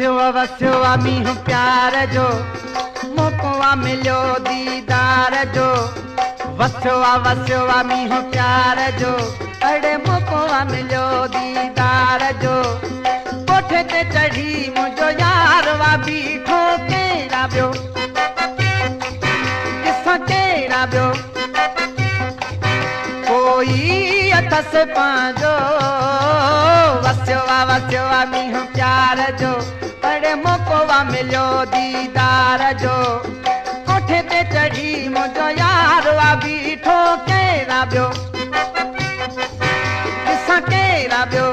वस्यो मींहुं प्यार जो मौक़ो मिलियो दीदार जो। वस्यो मींहुं प्यार जो अड़े मौक़ो मिलियो दीदार जो। कोठे ते चढ़ी मुंहिंजो यार वा बीठो केरा ॿियो ॾिसां केरा ॿियो कोई अथसि पंहिंजो। वस्यो मींहुं प्यार जो अड़े मौक़ो मिलियो दीदार जो। कोठे ते चढ़ी मुंहिंजो यार वा बीठो केरा ॿियो ॾिसां केरा ॿियो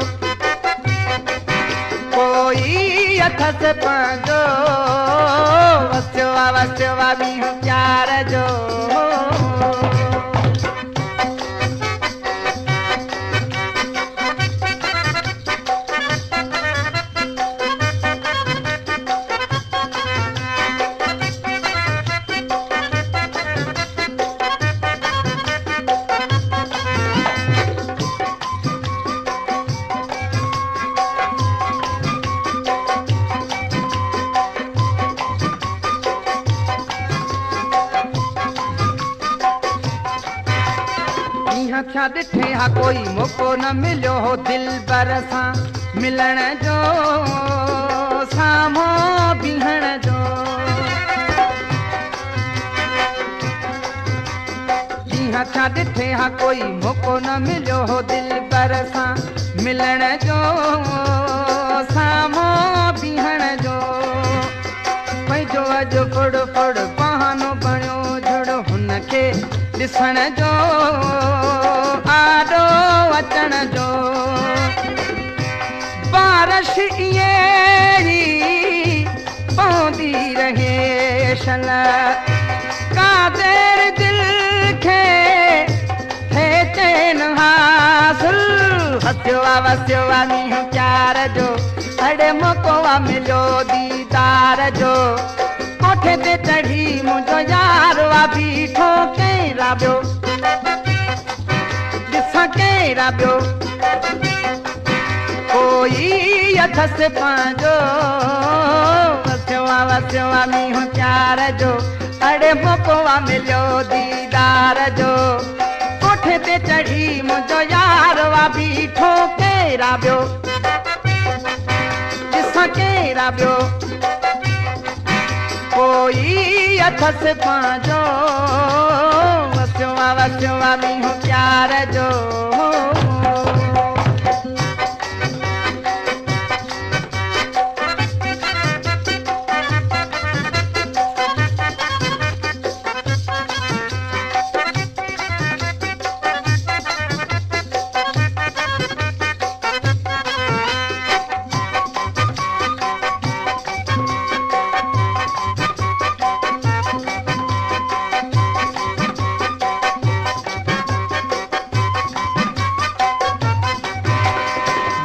कोई अथसि पंहिंजो। वस्यो मींहुं प्यार जो। क्या ॾिठे हा कोई मौक़ो न मिलियो हो दिलबर सां मिलण जो साम्हूं बीहण जो। ॾींहं क्या ॾिठे हा कोई मौक़ो न मिलियो हो दिलबर सां मिलण जो साम्हूं बीहण जो। पंहिंजो अॼु फुड़ फुड़ बहानो बणियो जुड़ हुनखे ॾिसण जो आॾो अचण जो। बारिश ईअं पवंदी रहे शल कादेर दिल खे थिए चैन हासिल। वस्यो मींहुं प्यार जो अड़े मौक़ो मिलियो दीदार जो। कोठे ते चढ़ी मुंहिंजो यार वा बीठो केरा ॿियो ॾिसां केरा ॿियो कोई अथसि पंहिंजो। वस्यो मींहुं प्यार जो अड़े मौक़ो मिलियो दीदार जो। कोठे ते चढ़ी मुंहिंजो यार वा बीठो केरा ॿियो ॾिसां केरा ॿियो कोई अथसि पंहिंजो। वस्यो मींहुं प्यार जो।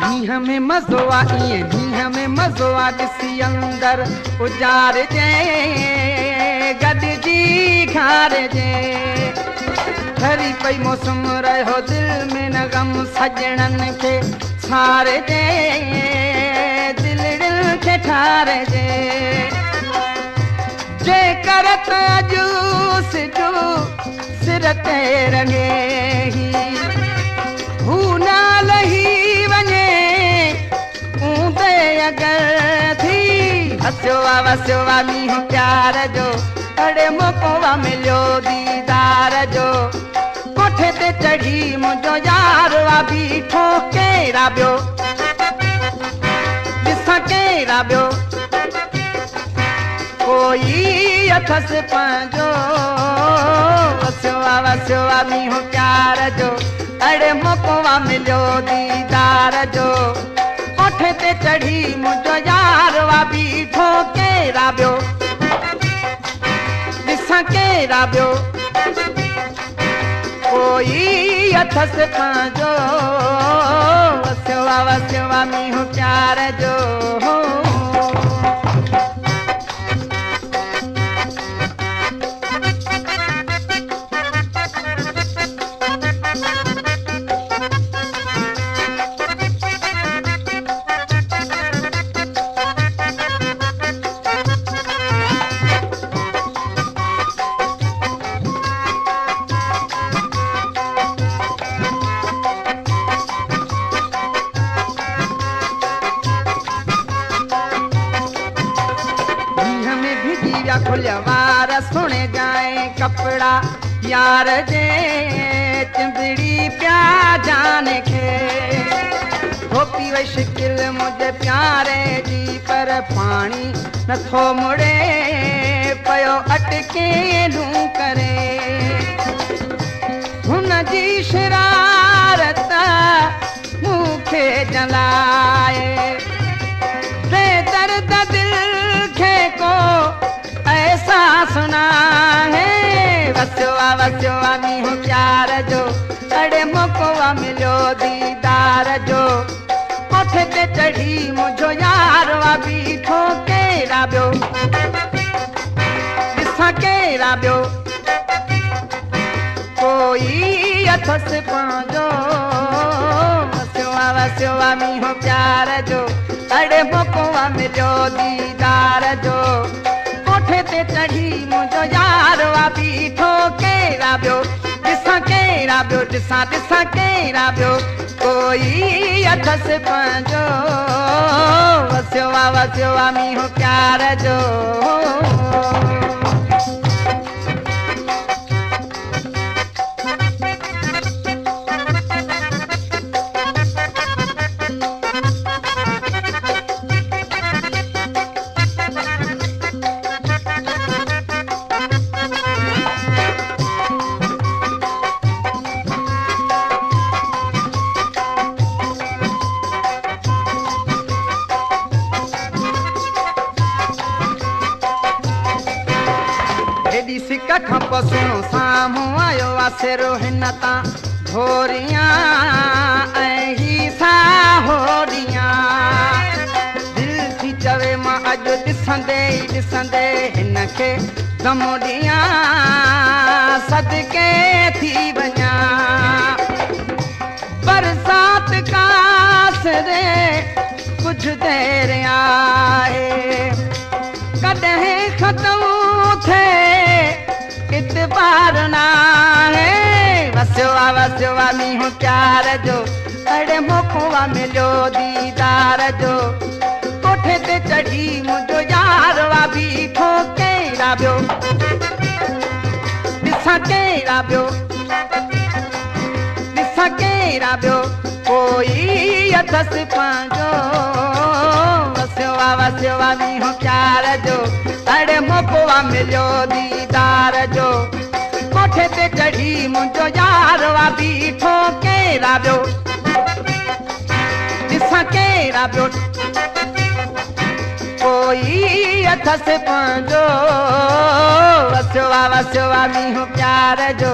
ॾींहं में मज़ो आ ॾिसी अंदर उजारजे गॾिजी खारजे। ठरी पई मौसम रहियो दिल में न गम सजणनि खे छारजे दिलि खे ठारजे। जेकर अॼु सिजो सिर ते रंगे हू न लही वञे ऊंदे अगर थी। वस्यो मींहुं प्यार जो अड़े मौक़ो मिलियो दीदार जो। कोठे ते चढ़ी मुंहिंजो यार वा बीठो केरा ॿियो ॾिसां केरा ॿियो कोई अथसि पंहिंजो। वस्यो मींहुं प्यार जो अड़े मौक़ो मिलियो दीदार जो। कोठे ते चढ़ी मुंहिंजो यार वा बीठो केरा ॿियो ॾिसां केरा ॿियो कोई अथसि पंहिंजो। वस्यो मींहुं प्यार जो। या खुलवार सुने जाए कपड़ा यार जे चिंबड़ी प्या जाने के धोपी वे शिकिल मुझे प्यारे जी पर पानी न थो मुड़े पयो अटके लूं करे हुन जी शरारत मुखे जलाए दे दर्द दिल के को ऐसा सुना है वस्यो आमी हूँ प्यार जो अड़े मोको मिलो दीदार जो कोठे ते चढ़ी मुझो यार वा बीठो केरा बियो ॾिसां केरा बियो कोई अथस पंहिंजो वस्यो आमी हूँ प्यार जो अड़े मोको मिलो दीदार जो कोठे ते चढ़ी मुझो यार वा बीठो केरा बियो ॾिसां केरा बियो ॾिसां केरा बियो कोई अथस पंहिंजो वस्यो आमी हूँ प्यार जो सिक खप सुनो साम्हूं आयो आसिरो हिन तां घोरियां ऐं ही साहोड़ियां दिल थी चवे मां अॼु ॾिसंदे हिन खे दमोड़ियां सदके थी वञा बरसात कासरे कुझु देर आहे कॾहिं ख़त्म थे इतबार ना है वस्यो आमी हूँ प्यार जो अड़े मोको मिलो दीदार जो कोठे ते चढ़ी मुझो यार वा बीठो केरा बियो ॾिसां केरा बियो कोई अथस पंहिंजो वस्यो आमी हूँ प्यार जो अड़े मोको मिलो दीदार जो कोठे ते चढ़ी मुझो यार वा बीठो केरा बियो ॾिसां केरा बियो कोई अथस पंहिंजो वस्यो आमी हूँ प्यार जो